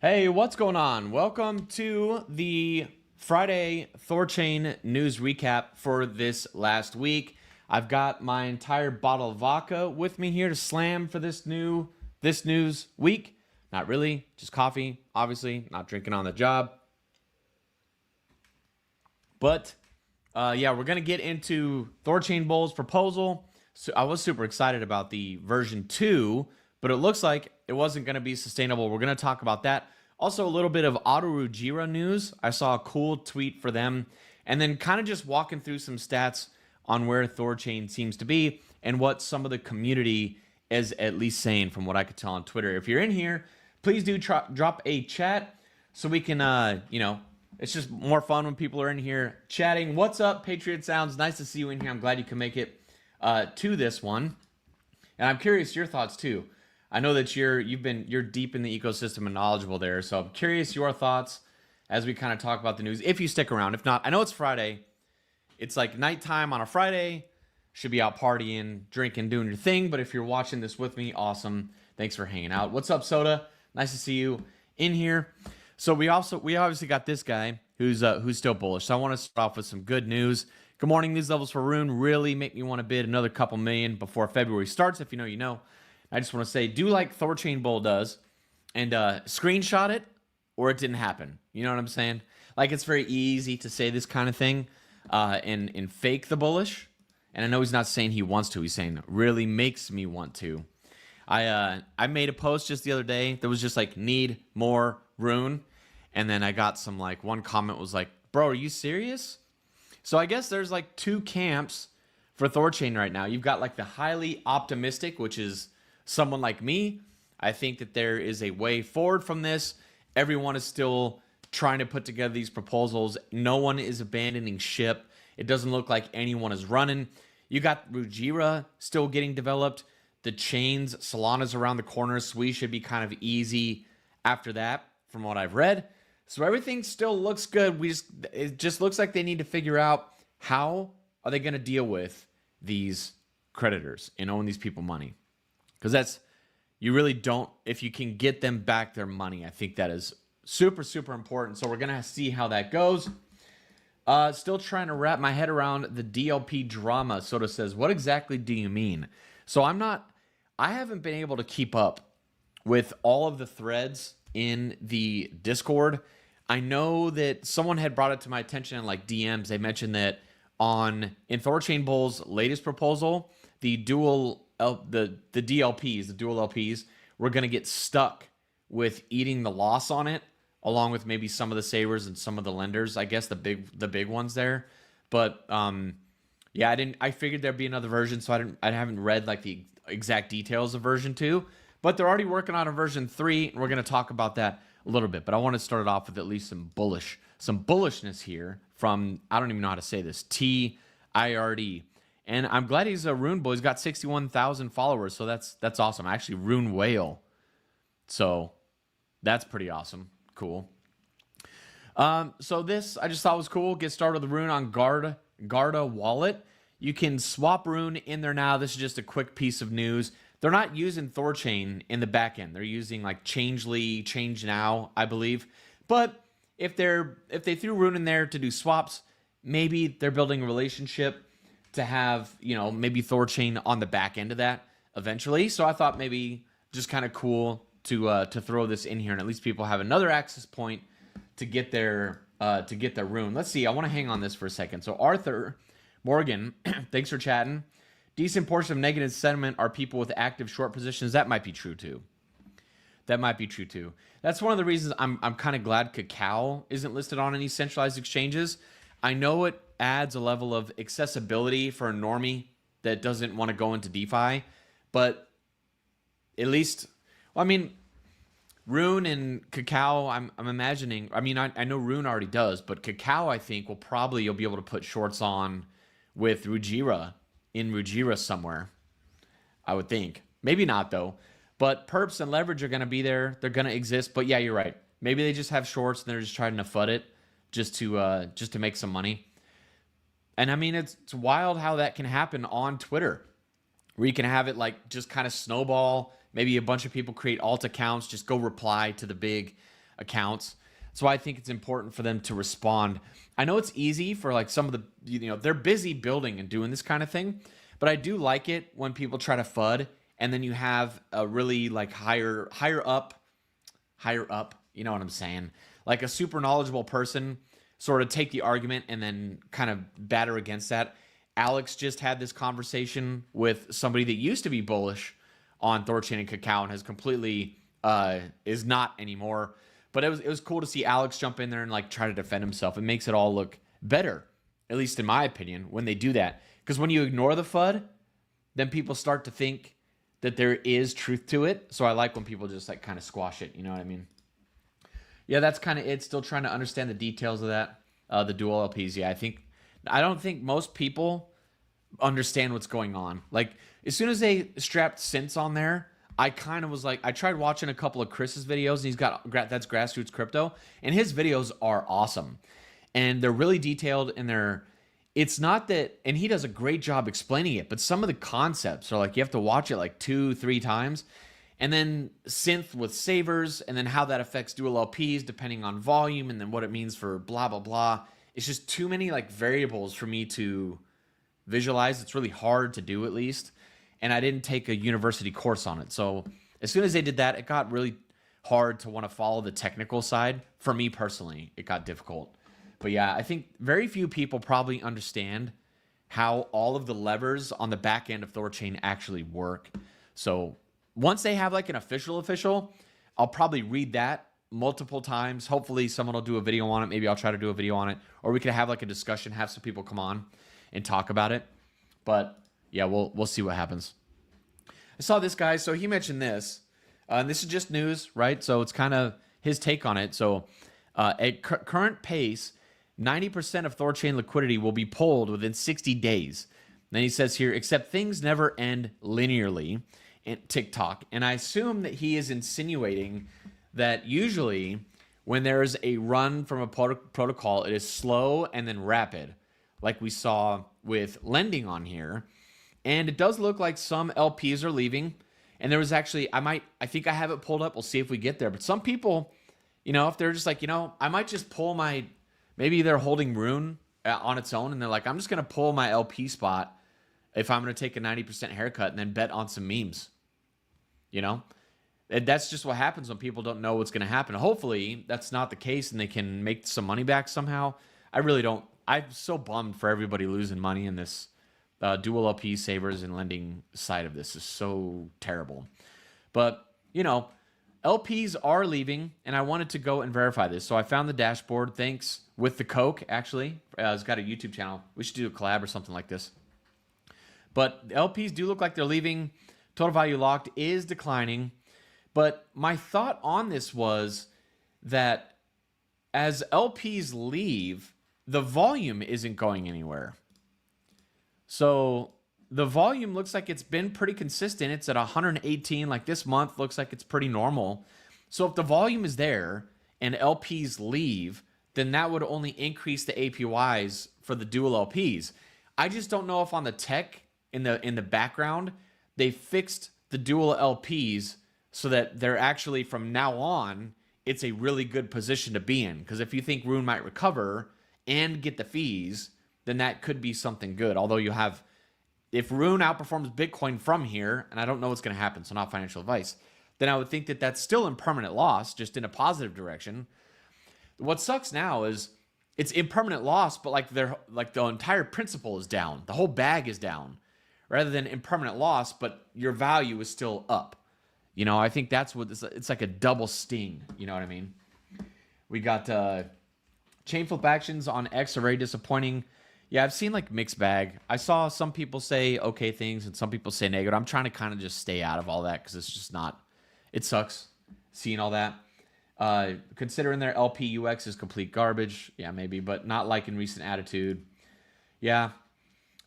Hey, what's going on? Welcome to the Friday THORChain news recap for this last week. I've got my entire bottle of vodka with me here to slam for this news week. Not really, just coffee, obviously, not drinking on the job. But yeah, we're gonna get into THORChain Bull's proposal. So I was super excited about the version 2, but it looks like it wasn't going to be sustainable. We're going to talk about that. Also, a little bit of Rujira news. I saw a cool tweet for them. And then kind of just walking through some stats on where THORChain seems to be and what some of the community is at least saying from what I could tell on Twitter. If you're in here, please do drop a chat so we can, it's just more fun when people are in here chatting. What's up, Patriot Sounds? Nice to see you in here. I'm glad you can make it to this one. And I'm curious your thoughts too. I know that you're deep in the ecosystem and knowledgeable there, so I'm curious your thoughts as we kind of talk about the news. If you stick around, if not, I know it's Friday. It's like nighttime on a Friday. Should be out partying, drinking, doing your thing. But if you're watching this with me, awesome. Thanks for hanging out. What's up, Soda? Nice to see you in here. So we obviously got this guy who's still bullish. So I want to start off with some good news. Good morning. These levels for Rune really make me want to bid another couple million before February starts. If you know, you know. I just want to say, do like THORChain Bull does and screenshot it or it didn't happen. You know what I'm saying? Like, it's very easy to say this kind of thing and fake the bullish. And I know he's not saying he wants to. He's saying really makes me want to. I made a post just the other day that was just like, need more Rune. And then I got some, like, one comment was like, bro, are you serious? So I guess there's like two camps for THORChain right now. You've got like the highly optimistic, which is someone like me. I think that there is a way forward from this. Everyone is still trying to put together these proposals. No one is abandoning ship. It doesn't look like anyone is running. You got Rujira still getting developed. The chains, Solana's around the corner. Sui should be kind of easy after that, from what I've read. So everything still looks good. It just looks like they need to figure out how are they going to deal with these creditors and owing these people money. Because you really don't, if you can get them back their money, I think that is super, super important. So we're going to see how that goes. Still trying to wrap my head around the DLP drama. Soda says, what exactly do you mean? So I haven't been able to keep up with all of the threads in the Discord. I know that someone had brought it to my attention in like DMs. They mentioned that in THORChain Bull's latest proposal, the dual LPs, were going to get stuck with eating the loss on it, along with maybe some of the savers and some of the lenders. I guess the big ones there. But yeah, I figured there'd be another version, so I haven't read like the exact details of version 2. But they're already working on a version 3, and we're going to talk about that a little bit. But I want to start it off with at least some bullishness here from, I don't even know how to say this, TIRD. And I'm glad he's a Rune Bull. He's got 61,000 followers, so that's awesome. Actually, Rune Whale. So that's pretty awesome. Cool. So this I just thought was cool. Get started with the Rune on Garda wallet. You can swap Rune in there now. This is just a quick piece of news. They're not using THORChain in the back end. They're using like Changely, Change Now, I believe. But if they threw Rune in there to do swaps, maybe they're building a relationship to have, maybe THORChain on the back end of that eventually. So I thought maybe just kind of cool to throw this in here, and at least people have another access point to get their Rune. Let's see. I want to hang on this for a second. So Arthur Morgan, thanks for chatting. Decent portion of negative sentiment are people with active short positions. That might be true too. That's one of the reasons I'm kind of glad Cacao isn't listed on any centralized exchanges. I know it adds a level of accessibility for a normie that doesn't want to go into DeFi, but at least, Rune and Cacao, I'm imagining, I know Rune already does, but Cacao, I think, you'll be able to put shorts on with Rujira in Rujira somewhere, I would think. Maybe not, though. But perps and leverage are going to be there. They're going to exist. But yeah, you're right. Maybe they just have shorts and they're just trying to FUD it just to make some money. And it's wild how that can happen on Twitter, where you can have it like just kind of snowball. Maybe a bunch of people create alt accounts, just go reply to the big accounts. So I think it's important for them to respond. I know it's easy for like some of the, they're busy building and doing this kind of thing, but I do like it when people try to FUD and then you have a really like higher up, you know what I'm saying? Like a super knowledgeable person sort of take the argument and then kind of batter against that. Alex just had this conversation with somebody that used to be bullish on THORChain and Cacao and has completely is not anymore. But it was cool to see Alex jump in there and like try to defend himself. It makes it all look better, at least in my opinion, when they do that. Because when you ignore the FUD, then people start to think that there is truth to it. So I like when people just like kind of squash it. You know what I mean? Yeah, that's kind of it. Still trying to understand the details of that. The dual LPs. Yeah, I don't think most people understand what's going on. Like as soon as they strapped synths on there, I kind of was like, I tried watching a couple of Chris's videos, and that's Grassroots Crypto, and his videos are awesome, and they're really detailed, and it's not that, and he does a great job explaining it, but some of the concepts are like you have to watch it like 2-3 times, and then synth with savers, and then how that affects dual LPs depending on volume, and then what it means for blah blah blah. It's just too many like variables for me to visualize. It's really hard to do, at least. And I didn't take a university course on it. So as soon as they did that, it got really hard to want to follow the technical side. For me personally, it got difficult. But yeah, I think very few people probably understand how all of the levers on the back end of THORChain actually work. So once they have like an official, I'll probably read that multiple times. Hopefully someone will do a video on it. Maybe I'll try to do a video on it. Or we could have like a discussion, have some people come on and talk about it. But yeah, we'll see what happens. I saw this guy, so he mentioned this. And this is just news, right? So it's kind of his take on it. So at current pace, 90% of THORChain liquidity will be pulled within 60 days. Then he says here, except things never end linearly in TikTok. And I assume that he is insinuating that usually when there's a run from a protocol, it is slow and then rapid, like we saw with lending on here. And it does look like some LPs are leaving. And there was actually, I think I have it pulled up. We'll see if we get there. But some people, if they're just like, I might just pull maybe they're holding Rune on its own. And they're like, I'm just going to pull my LP spot if I'm going to take a 90% haircut and then bet on some memes. That's just what happens when people don't know what's going to happen. Hopefully that's not the case and they can make some money back somehow. I really don't. I'm so bummed for everybody losing money in this. Dual LP savers and lending side of this is so terrible. But, LPs are leaving, and I wanted to go and verify this. So I found the dashboard. Thanks with the Coke, actually. It's got a YouTube channel. We should do a collab or something like this. But LPs do look like they're leaving. Total value locked is declining. But my thought on this was that as LPs leave, the volume isn't going anywhere. So the volume looks like it's been pretty consistent. It's at 118. Like this month looks like it's pretty normal. So if the volume is there and LPs leave, then that would only increase the APYs for the dual LPs. I just don't know if on the tech in the background, they fixed the dual LPs so that they're actually from now on, it's a really good position to be in. Because if you think Rune might recover and get the fees, then that could be something good. Although if Rune outperforms Bitcoin from here, and I don't know what's going to happen, so not financial advice, then I would think that that's still in permanent loss, just in a positive direction. What sucks now is it's in permanent loss, but like the entire principal is down. The whole bag is down, rather than in permanent loss, but your value is still up. I think that's what it's like a double sting. You know what I mean? We got chain flip actions on X are very disappointing. Yeah, I've seen like mixed bag. I saw some people say okay things and some people say negative. I'm trying to kind of just stay out of all that because it's just not, it sucks seeing all that. Considering their LP UX is complete garbage. Yeah, maybe, but not like in recent attitude. Yeah.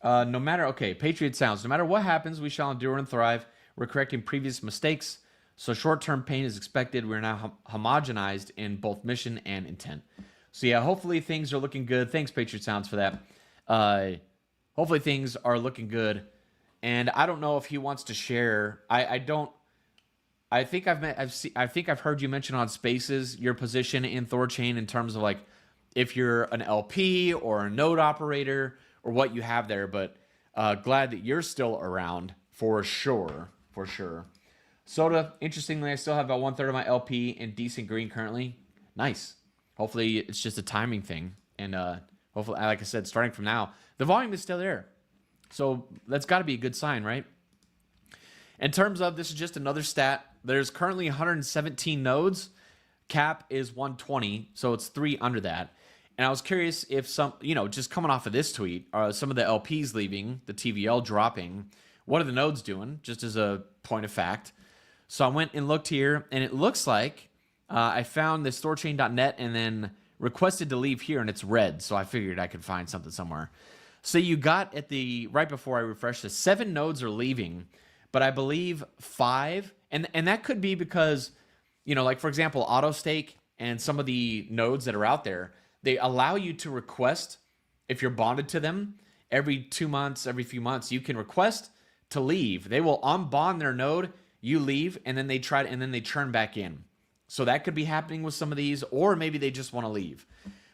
Patriot Sounds. No matter what happens, we shall endure and thrive. We're correcting previous mistakes. So short-term pain is expected. We're now homogenized in both mission and intent. So yeah, hopefully things are looking good. Thanks, Patriot Sounds, for that. Hopefully things are looking good. And I don't know if he wants to share. I I think I've heard you mention on Spaces your position in THORChain in terms of like if you're an LP or a node operator or what you have there. But glad that you're still around for sure, for sure. Soda, interestingly, I still have about 1/3 of my LP in decent green currently. Nice. Hopefully it's just a timing thing, and hopefully, like I said, starting from now, the volume is still there. So that's got to be a good sign, right? In terms of, this is just another stat. There's currently 117 nodes. Cap is 120, so it's 3 under that. And I was curious if some, just coming off of this tweet, some of the LPs leaving, the TVL dropping, what are the nodes doing, just as a point of fact. So I went and looked here, and it looks like I found this THORChain.net and then requested to leave here, and it's red, so I figured I could find something somewhere. So you got at the, right before I refreshed this, 7 nodes are leaving, but I believe 5, and that could be because, like for example, AutoStake and some of the nodes that are out there, they allow you to request, if you're bonded to them, every 2 months, every few months, you can request to leave. They will unbond their node, you leave, and then they churn back in. So that could be happening with some of these, or maybe they just want to leave.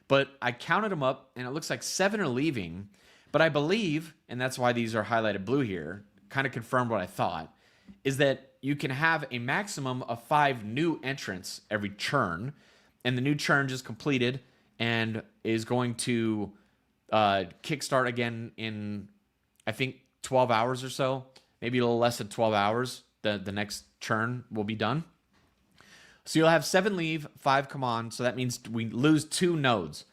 But I counted them up, and it looks like 7 are leaving. But I believe, and that's why these are highlighted blue here, kind of confirmed what I thought, is that you can have a maximum of 5 new entrants every churn, and the new churn just completed and is going to kickstart again in, I think, 12 hours or so, maybe a little less than 12 hours. The next churn will be done. So you'll have 7 leave, 5 come on. So that means we lose 2 nodes.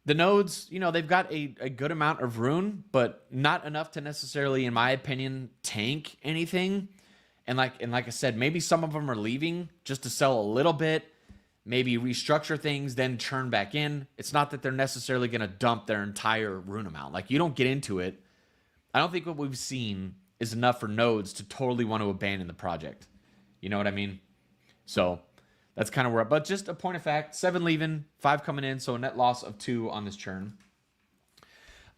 The nodes, they've got a good amount of rune, but not enough to necessarily, in my opinion, tank anything. And like I said, maybe some of them are leaving just to sell a little bit, maybe restructure things, then churn back in. It's not that they're necessarily going to dump their entire rune amount. Like, you don't get into it. I don't think what we've seen is enough for nodes to totally want to abandon the project. You know what I mean? So that's kind of where, but just a point of fact, 7 leaving, 5 coming in, so a net loss of 2 on this churn.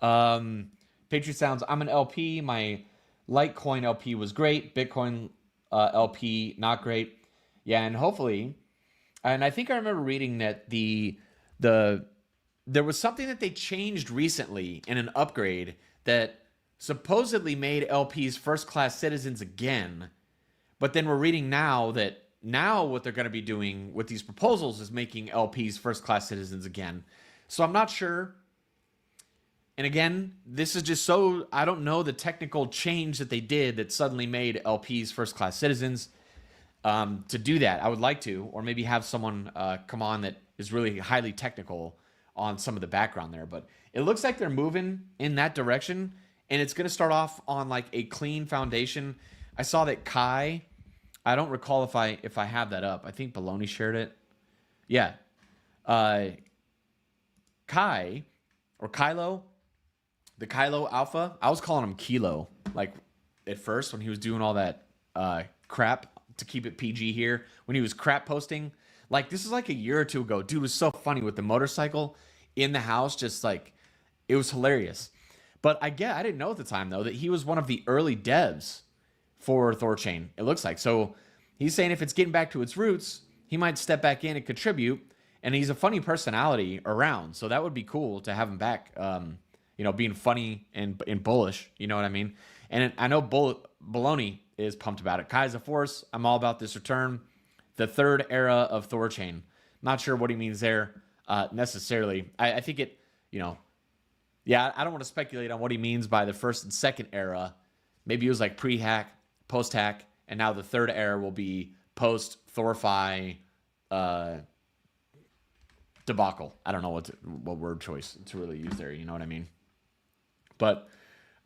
Patriot Sounds, I'm an LP. My Litecoin LP was great. Bitcoin LP, not great. Yeah, and hopefully, and I think I remember reading that there was something that they changed recently in an upgrade that supposedly made LPs first-class citizens again. But then we're reading now that what they're going to be doing with these proposals is making LPs first-class citizens again. So I'm not sure. And again, this is just so, I don't know the technical change that they did that suddenly made LPs first-class citizens. To do that, I would like to, or maybe have someone come on that is really highly technical on some of the background there. But it looks like they're moving in that direction, and it's going to start off on like a clean foundation. I saw that Kai, I don't recall if I have that up. I think Baloney shared it. Yeah. Kai, or Kylo, the Kylo Alpha, I was calling him Kilo, like at first when he was doing all that crap, to keep it PG here, when he was crap posting. Like, this is like a year or 2 ago. Dude was so funny with the motorcycle in the house, just like, it was hilarious. But I didn't know at the time, though, that he was one of the early devs for THORChain, it looks like. So he's saying if it's getting back to its roots, he might step back in and contribute. And he's a funny personality around, so that would be cool to have him back, being funny and bullish, you know what I mean? And I know Baloney is pumped about it. Kai's a force. I'm all about this return. The 3rd era of THORChain. Not sure what he means there necessarily. I think it, yeah, I don't want to speculate on what he means by the 1st and 2nd era. Maybe it was like pre-hack, post-hack, and now the 3rd era will be post-Thorfi debacle. I don't know what word choice to really use there. You know what I mean? But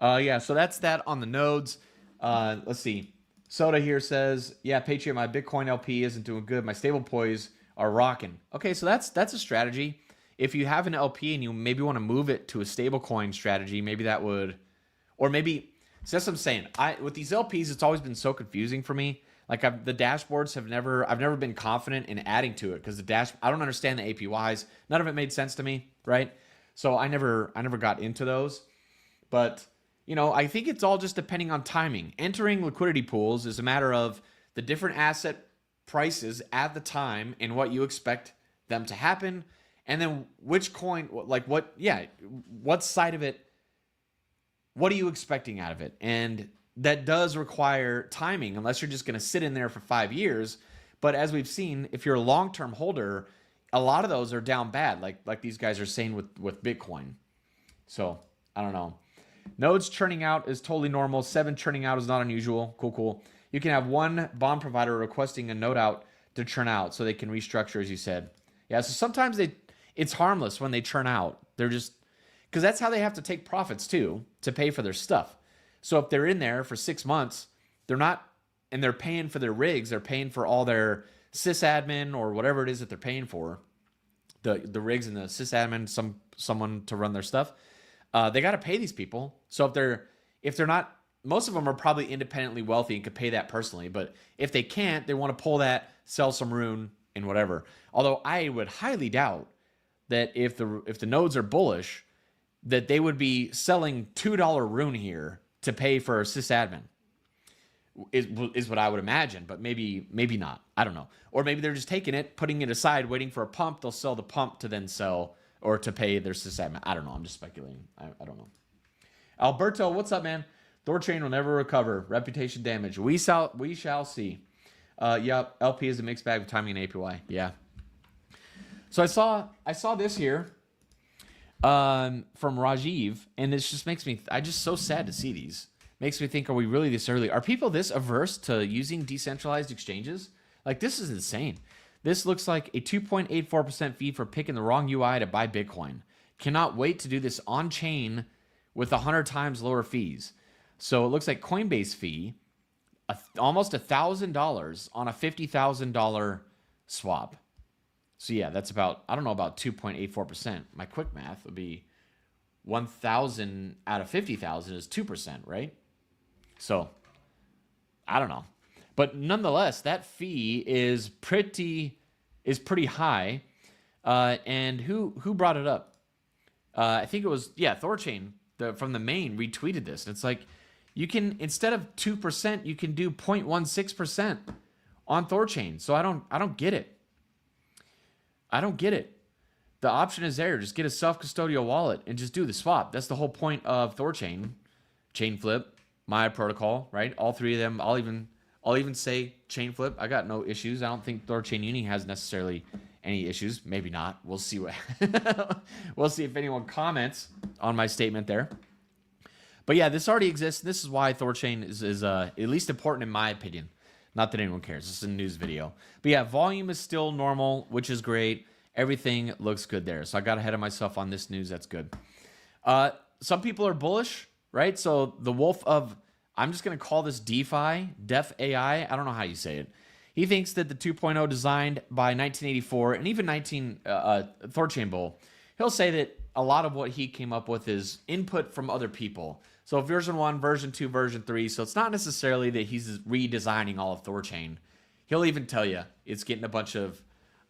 yeah, so that's that on the nodes. Let's see. Soda here says, yeah, Patriot, my Bitcoin LP isn't doing good. My stable poise are rocking. Okay, so that's a strategy. If you have an LP and you maybe want to move it to a stablecoin strategy, maybe that would, or maybe, so that's what I'm saying. With these LPs, it's always been so confusing for me. Like, the dashboards I've never been confident in adding to it, because I don't understand the APYs. None of it made sense to me, right? So I never got into those. But, I think it's all just depending on timing. Entering liquidity pools is a matter of the different asset prices at the time and what you expect them to happen, and then which coin, like what side of it, what are you expecting out of it? And that does require timing, unless you're just going to sit in there for 5 years. But as we've seen, if you're a long-term holder, a lot of those are down bad, like these guys are saying with Bitcoin. So I don't know. Nodes churning out is totally normal. 7 churning out is not unusual. Cool. You can have one bond provider requesting a node out to churn out so they can restructure, as you said. Yeah, so sometimes it's harmless when they churn out. They're just, because that's how they have to take profits too, to pay for their stuff. So if they're in there for 6 months, they're not, and they're paying for their rigs, they're paying for all their sysadmin or whatever it is that they're paying for, the rigs and the sysadmin, someone to run their stuff. They got to pay these people. So if they're not, most of them are probably independently wealthy and could pay that personally. But if they can't, they want to pull that, sell some Rune and whatever. Although I would highly doubt that if the nodes are bullish, that they would be selling $2 Rune here to pay for a sysadmin. Is what I would imagine, but maybe not. I don't know. Or maybe they're just taking it, putting it aside, waiting for a pump. They'll sell the pump to then sell or to pay their sysadmin. I don't know. I'm just speculating. I don't know. Alberto, what's up, man? THORChain will never recover. Reputation damage. We shall see. Yeah, LP is a mixed bag of timing and APY. Yeah. So I saw this here from Rajiv, and this just makes me. I'm just so sad to see these. Makes me think, are we really this early? Are people this averse to using decentralized exchanges? Like, this is insane. This looks like a 2.84% fee for picking the wrong UI to buy Bitcoin. Cannot wait to do this on chain with 100 times lower fees. So it looks like Coinbase fee, almost $1,000 on a $50,000 swap. So yeah, that's about, I don't know, about 2.84%. My quick math would be 1,000 out of 50,000 is 2%, right? So I don't know. But nonetheless, that fee is pretty high. And who brought it up? I think it was, THORChain from the main retweeted this. And it's like, you can, instead of 2%, you can do 0.16% on THORChain. So I don't get it. I don't get it. The option is there. Just get a self-custodial wallet and just do the swap. That's the whole point of THORChain. Chain flip, my protocol, right? All three of them. I'll even say chain flip. I got no issues. I don't think THORChain RUNE has necessarily any issues. Maybe not. We'll see what we'll see if anyone comments on my statement there. But yeah, this already exists. This is why THORChain is at least important in my opinion. Not that anyone cares. This is a news video. But yeah, volume is still normal, which is great. Everything looks good there. So I got ahead of myself on this news. That's good. Some people are bullish, right? So the wolf of, I'm just going to call this DeFi, Def AI. I don't know how you say it. He thinks that the 2.0 designed by 1984 and even THORChain Bull, he'll say that a lot of what he came up with is input from other people. So version 1, version 2, version 3. So it's not necessarily that he's redesigning all of THORChain. He'll even tell you it's getting a bunch of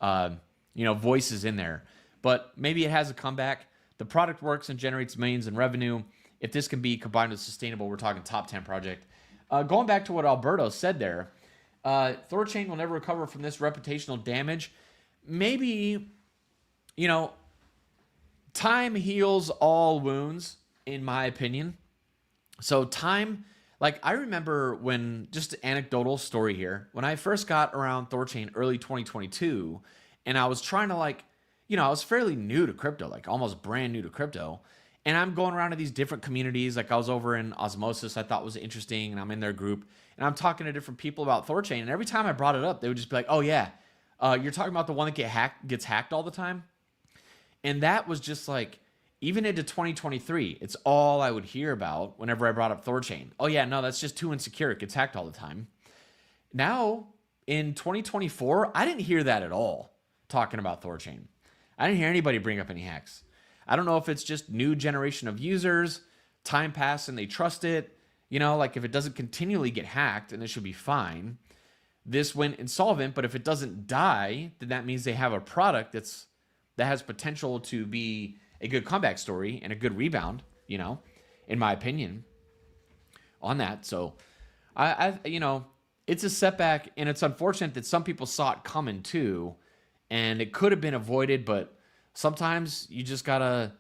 voices in there. But maybe it has a comeback. The product works and generates millions in revenue. If this can be combined with sustainable, we're talking top 10 project. Going back to what Alberto said there, THORChain will never recover from this reputational damage. Maybe, time heals all wounds, in my opinion. So time, like I remember when, just an anecdotal story here, when I first got around THORChain early 2022, and I was trying to I was fairly new to crypto, like almost brand new to crypto. And I'm going around to these different communities. Like I was over in Osmosis, I thought was interesting, and I'm in their group. And I'm talking to different people about THORChain. And every time I brought it up, they would just be like, oh yeah, you're talking about the one that gets hacked all the time? And that was just like, even into 2023, it's all I would hear about whenever I brought up THORChain. Oh yeah, no, that's just too insecure. It gets hacked all the time. Now, in 2024, I didn't hear that at all talking about THORChain. I didn't hear anybody bring up any hacks. I don't know if it's just new generation of users, time passed and they trust it. Like if it doesn't continually get hacked, and it should be fine. This went insolvent, but if it doesn't die, then that means they have a product that has potential to be a good comeback story and a good rebound, in my opinion, on that. So I it's a setback, and it's unfortunate that some people saw it coming too, and it could have been avoided, but sometimes you just gotta,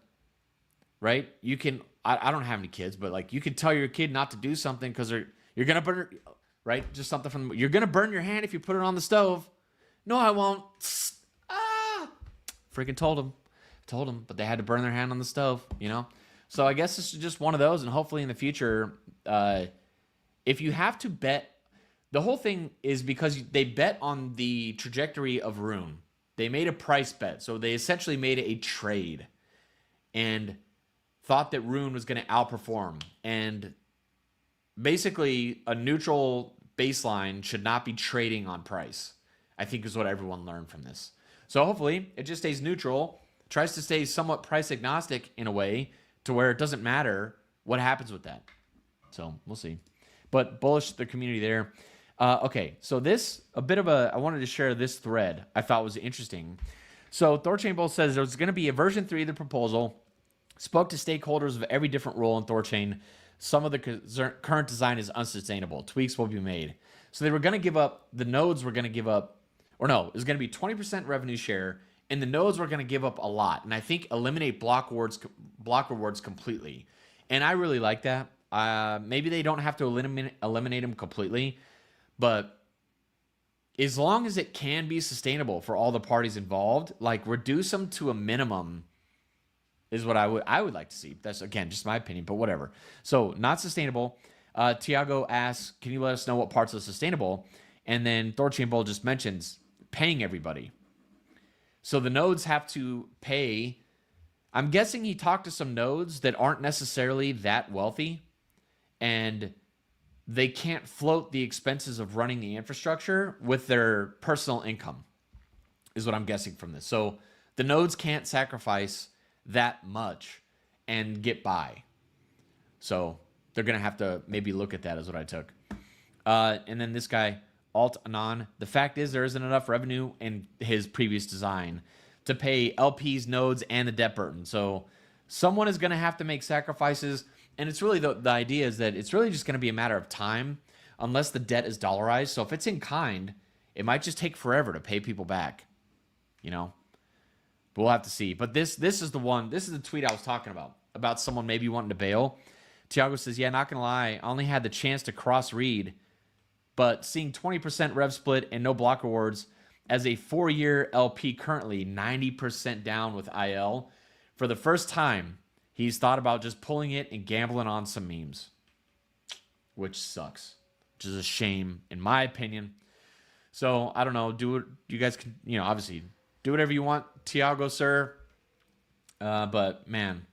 right? You can, I don't have any kids, but like you can tell your kid not to do something because you're gonna burn, right? Just something from, you're gonna burn your hand if you put it on the stove. No, I won't. Ah, freaking told them, but they had to burn their hand on the stove, you know? So I guess this is just one of those, and hopefully in the future, if you have to bet, the whole thing is because they bet on the trajectory of Rune. They made a price bet. So they essentially made a trade and thought that Rune was going to outperform. And basically, a neutral baseline should not be trading on price, I think is what everyone learned from this. So hopefully, it just stays neutral, tries to stay somewhat price agnostic in a way to where it doesn't matter what happens with that. So we'll see. But bullish the community there. Okay, so I wanted to share this thread I thought was interesting. So THORChain Bull says there's going to be a version 3 of the proposal, spoke to stakeholders of every different role in THORChain. Some of the current design is unsustainable. Tweaks will be made. So they were going to give up, the nodes were going to give up, or no, it was going to be 20% revenue share, and the nodes were going to give up a lot. And I think eliminate block rewards completely. And I really like that. Maybe they don't have to eliminate them completely, but as long as it can be sustainable for all the parties involved, like reduce them to a minimum is what I would like to see. That's, again, just my opinion, but whatever. So not sustainable. Tiago asks, can you let us know what parts are sustainable? And then THORChain Bull just mentions paying everybody. So the nodes have to pay. I'm guessing he talked to some nodes that aren't necessarily that wealthy, and they can't float the expenses of running the infrastructure with their personal income, is what I'm guessing from this. So the nodes can't sacrifice that much and get by. So they're going to have to maybe look at that, is what I took. And then this guy, Alt Anon, the fact is there isn't enough revenue in his previous design to pay LPs, nodes, and the debt burden. So someone is going to have to make sacrifices. And it's really the idea is that it's really just going to be a matter of time unless the debt is dollarized. So if it's in kind, it might just take forever to pay people back, you know? But we'll have to see. But this is the one, this is the tweet I was talking about someone maybe wanting to bail. Tiago says, yeah, not going to lie, I only had the chance to cross-read, but seeing 20% rev split and no block rewards as a 4-year LP currently 90% down with IL, for the first time, he's thought about just pulling it and gambling on some memes, which sucks, which is a shame in my opinion. So I don't know. Do it. You guys can, obviously do whatever you want, Tiago, sir. But man,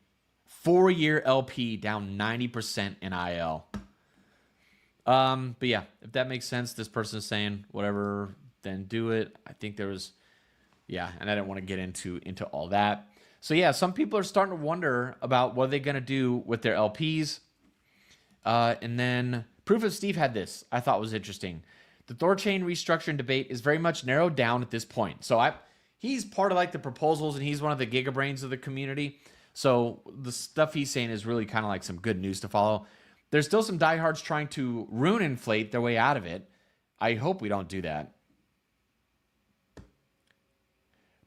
4-year LP down 90% in IL. But yeah, if that makes sense, this person is saying whatever, then do it. I think there was, and I didn't want to get into all that. So yeah, some people are starting to wonder about what are they going to do with their LPs. And then Proof of Steve had this I thought was interesting. The THORChain restructuring debate is very much narrowed down at this point. So he's part of like the proposals, and he's one of the gigabrains of the community. So the stuff he's saying is really kind of like some good news to follow. There's still some diehards trying to rune inflate their way out of it. I hope we don't do that.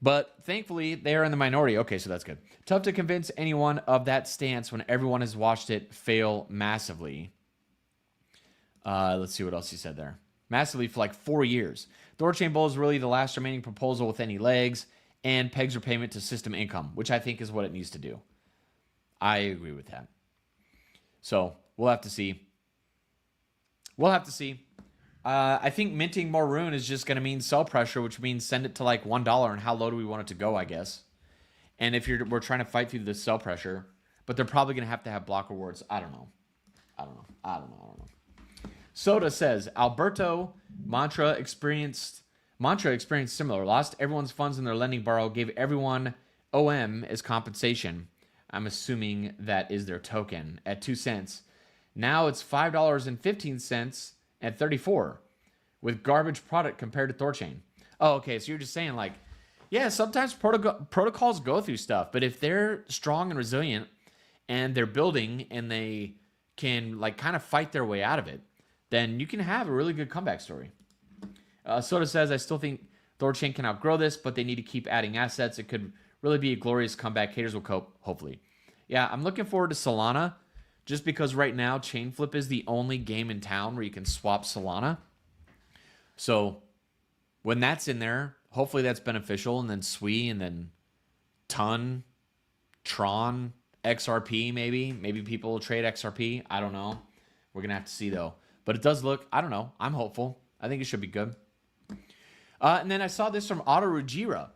But thankfully, they are in the minority. Okay, so that's good. Tough to convince anyone of that stance when everyone has watched it fail massively. Let's see what else he said there. Massively for like 4 years. THORChain Bull is really the last remaining proposal with any legs and pegs repayment to system income, which I think is what it needs to do. I agree with that. So we'll have to see. I think minting more Rune is just going to mean sell pressure, which means send it to like $1, and how low do we want it to go, I guess. And if we're trying to fight through the sell pressure, but they're probably going to have block rewards. I don't know. Soda says, Alberto Mantra experienced similar. Lost everyone's funds in their lending borrow, gave everyone OM as compensation. I'm assuming that is their token at 2 cents. Now it's $5.15 at 34 with garbage product compared to THORChain. Oh, okay. So you're just saying like, yeah, sometimes protocols go through stuff, but if they're strong and resilient and they're building and they can like kind of fight their way out of it, then you can have a really good comeback story. Soda says, I still think THORChain can outgrow this, but they need to keep adding assets. It could really be a glorious comeback. Haters will cope, hopefully. Yeah, I'm looking forward to Solana, just because right now Chain Flip is the only game in town where you can swap Solana. So when that's in there, hopefully that's beneficial. And then SWE, and then Ton, Tron, XRP maybe. Maybe people will trade XRP. I don't know. We're going to have to see, though. But it does look, I don't know. I'm hopeful. I think it should be good. And then I saw this from AutoRujira.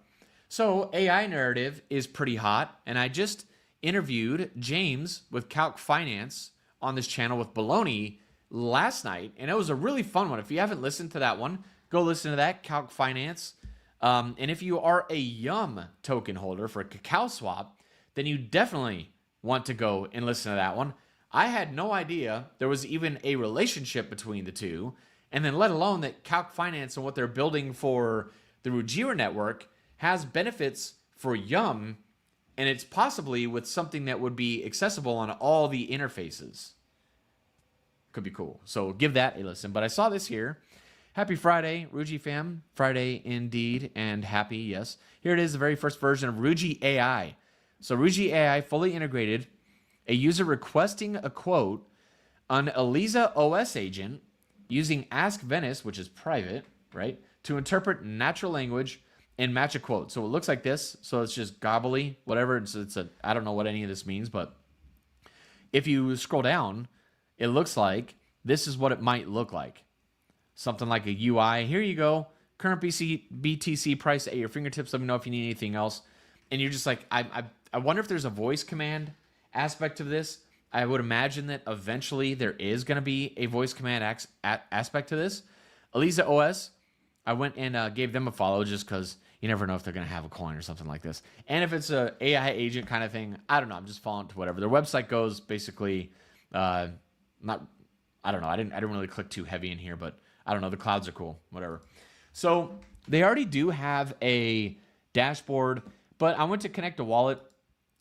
So AI narrative is pretty hot. And I just interviewed James with Calc Finance on this channel with Baloney last night. And it was a really fun one. If you haven't listened to that one, go listen to that, Calc Finance. And if you are a Yum token holder for a Cacao Swap, then you definitely want to go and listen to that one. I had no idea there was even a relationship between the two. And then let alone that Calc Finance and what they're building for the Rujira network has benefits for Yum, and it's possibly with something that would be accessible on all the interfaces. Could be cool. So give that a listen. But I saw this here. Happy Friday, Ruji fam. Friday indeed, and happy, yes. Here it is, the very first version of Ruji AI. So Ruji AI fully integrated, a user requesting a quote, an Eliza OS agent, using Ask Venice, which is private, right, to interpret natural language and match a quote. So it looks like this. So it's just gobbly, whatever. I don't know what any of this means, but if you scroll down, it looks like this is what it might look like. Something like a UI. Here you go. Current BTC price at your fingertips. Let me know if you need anything else. And you're just like, I wonder if there's a voice command aspect of this. I would imagine that eventually there is going to be a voice command aspect to this. Eliza OS, I went and gave them a follow just because you never know if they're going to have a coin or something like this. And if it's a AI agent kind of thing, I don't know. I'm just following to whatever. Their website goes basically, I don't know. I didn't really click too heavy in here, but I don't know. The clouds are cool, whatever. So they already do have a dashboard, but I went to connect a wallet.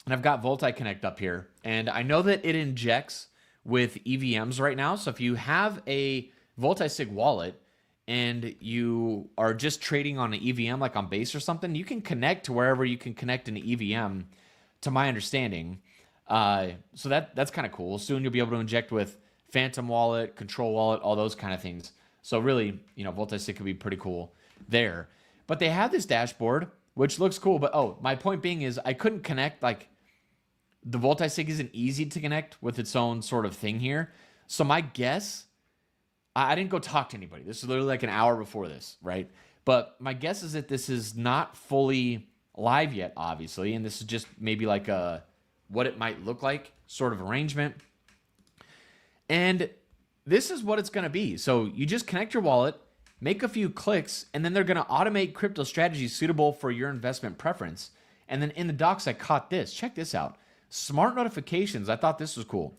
And I've got VoltiConnect up here, and I know that it injects with EVMs right now. So if you have a VoltiSig wallet and you are just trading on an EVM, like on Base or something, you can connect to wherever you can connect an EVM, to my understanding. So that's kind of cool. Soon you'll be able to inject with Phantom Wallet, Control Wallet, all those kind of things. So really, VoltiSig could be pretty cool there. But they have this dashboard, which looks cool. But my point being is I couldn't connect, like, the VoltiSig isn't easy to connect with its own sort of thing here. So my guess, I didn't go talk to anybody. This is literally like an hour before this, right? But my guess is that this is not fully live yet, obviously. And this is just maybe like what it might look like sort of arrangement. And this is what it's going to be. So you just connect your wallet, make a few clicks, and then they're going to automate crypto strategies suitable for your investment preference. And then in the docs, I caught this. Check this out. Smart notifications. I thought this was cool.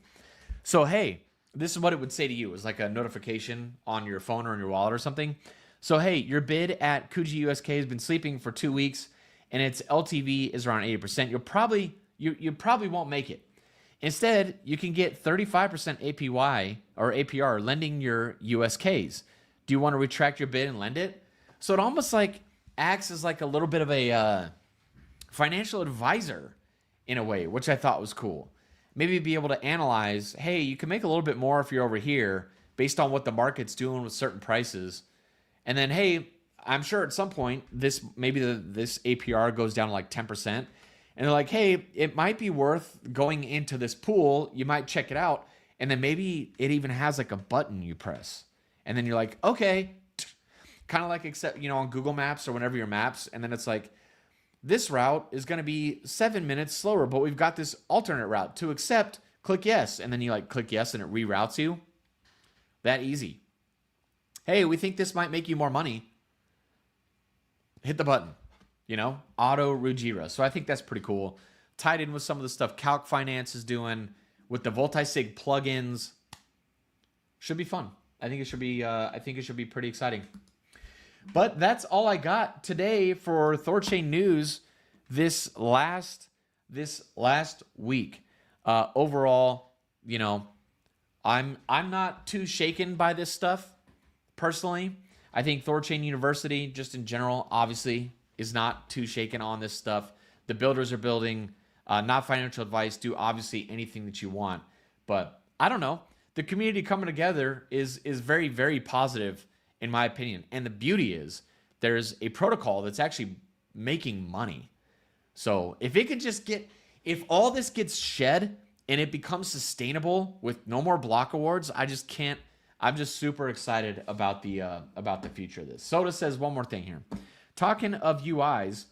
So, hey, this is what it would say to you. It's like a notification on your phone or in your wallet or something. So, hey, your bid at Kuji USK has been sleeping for 2 weeks, and its LTV is around 80%. You probably won't make it. Instead, you can get 35% APY or APR lending your USKs. Do you want to retract your bid and lend it? So it almost like acts as like a little bit of a financial advisor in a way, which I thought was cool. Maybe be able to analyze, hey, you can make a little bit more if you're over here based on what the market's doing with certain prices. And then, hey, I'm sure at some point this APR goes down to like 10%. And they're like, hey, it might be worth going into this pool. You might check it out. And then maybe it even has like a button you press. And then you're like, okay. Kind of like on Google Maps or whenever your maps. And then it's like, this route is going to be 7 minutes slower, but we've got this alternate route. To accept, click yes. And then you click yes and it reroutes you. That easy. Hey, we think this might make you more money. Hit the button. AutoRujira. So I think that's pretty cool. Tied in with some of the stuff Calc Finance is doing with the VoltiSig plugins. Should be fun. I think it should be pretty exciting. But that's all I got today for THORChain news this last week. Overall, I'm not too shaken by this stuff personally. I think THORChain University, just in general, obviously is not too shaken on this stuff. The builders are building, not financial advice. Do obviously anything that you want, but I don't know. The community coming together is very, very positive in my opinion. And the beauty is there's a protocol that's actually making money. So if it could just get, if all this gets shed and it becomes sustainable with no more block awards, I just can't. I'm just super excited about the future of this. Soda says one more thing here. Talking of UIs,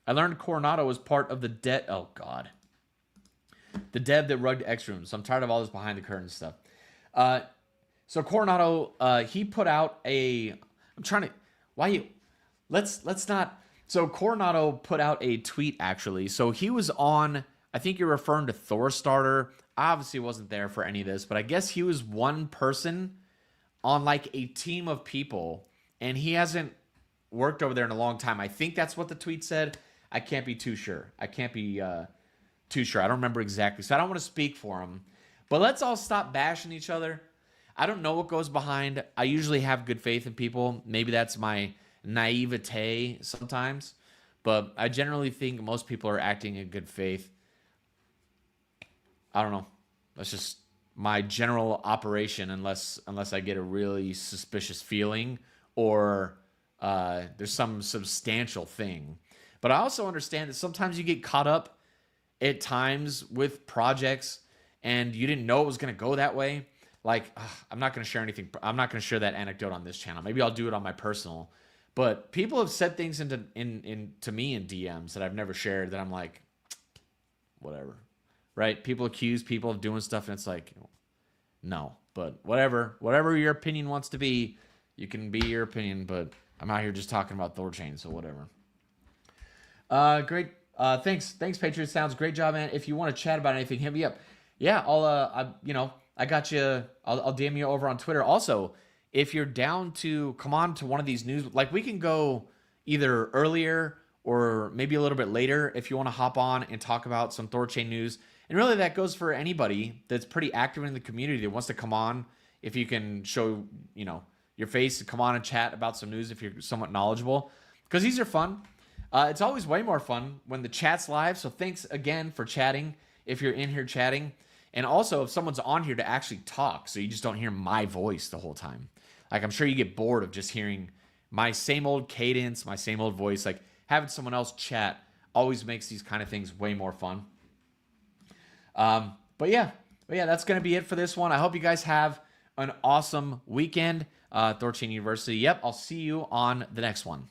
I learned Coronado was part of the oh god, the dev that rugged X Rooms. So I'm tired of all this behind the curtain stuff. So Coronado, he put out a. I'm trying to. Why you? Let's not. So Coronado put out a tweet actually. So he was on. I think you're referring to Thor Starter. I obviously wasn't there for any of this, but I guess he was one person on like a team of people, and he hasn't worked over there in a long time. I think that's what the tweet said. I can't be too sure. I can't be too sure. I don't remember exactly, so I don't want to speak for him. But let's all stop bashing each other. I don't know what goes behind. I usually have good faith in people. Maybe that's my naivete sometimes, but I generally think most people are acting in good faith. I don't know. That's just my general operation, unless I get a really suspicious feeling or there's some substantial thing. But I also understand that sometimes you get caught up at times with projects and you didn't know it was going to go that way. Like, I'm not going to share anything. I'm not going to share that anecdote on this channel. Maybe I'll do it on my personal. But people have said things to me in DMs that I've never shared that I'm like, whatever. Right? People accuse people of doing stuff, and it's like, no. But whatever your opinion wants to be, you can be your opinion. But I'm out here just talking about THORChain, so whatever. Great. Thanks, Patriot. Sounds great job, man. If you want to chat about anything, hit me up. Yeah, I got you. I'll DM you over on Twitter. Also, if you're down to come on to one of these news, like we can go either earlier or maybe a little bit later if you want to hop on and talk about some THORChain news. And really that goes for anybody that's pretty active in the community that wants to come on. If you can show, your face and come on and chat about some news if you're somewhat knowledgeable. Because these are fun. It's always way more fun when the chat's live. So thanks again for chatting if you're in here chatting. And also if someone's on here to actually talk so you just don't hear my voice the whole time. Like I'm sure you get bored of just hearing my same old cadence, my same old voice. Like having someone else chat always makes these kind of things way more fun. But yeah, that's going to be it for this one. I hope you guys have an awesome weekend. THORChain University. Yep, I'll see you on the next one.